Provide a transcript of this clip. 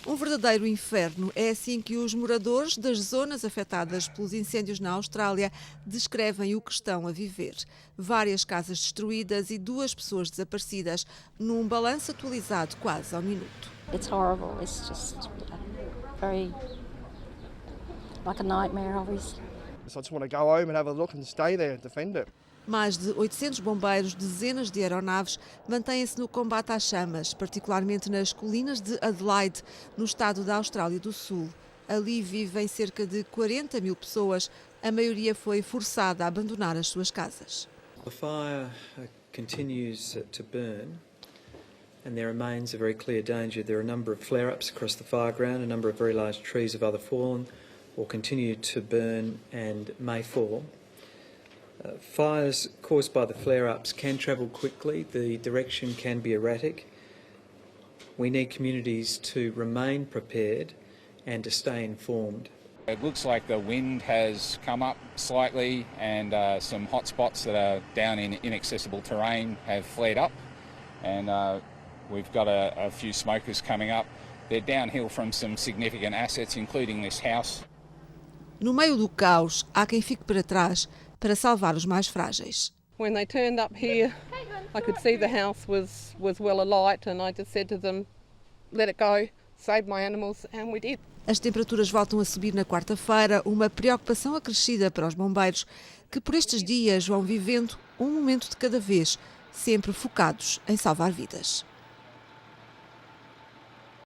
Um verdadeiro inferno. É assim que os moradores das zonas afetadas pelos incêndios na Austrália descrevem o que estão a viver. Várias casas destruídas e 2 pessoas desaparecidas, num balanço atualizado quase ao minuto. It's horrible. It's just very like a nightmare, obviously. So I just want to go home and have a look and stay there and defend it. Mais de 800 bombeiros, dezenas de aeronaves mantêm-se no combate às chamas, particularmente nas colinas de Adelaide, no estado da Austrália do Sul. Ali vivem cerca de 40 mil pessoas. A maioria foi forçada a abandonar as suas casas. The fire continues to burn and there remains a very clear danger. There are a number of flare-ups across the fireground, a number of very large trees have either fallen or continue to burn and may fall. Fires caused by the flare-ups can travel quickly, the direction can be erratic. We need communities to remain prepared and to stay informed. It looks like the wind has come up slightly and some hot spots that are down in inaccessible terrain have flared up, and we've got a few smokers coming up. They're downhill from some significant assets, including this house. No meio do caos, há quem fique para trás para salvar os mais frágeis. When they turned up here, I could see the house was well alight and I just said to them, let it go, save my animals, and we did. As temperaturas voltam a subir na quarta-feira, uma preocupação acrescida para os bombeiros, que por estes dias vão vivendo um momento de cada vez, sempre focados em salvar vidas.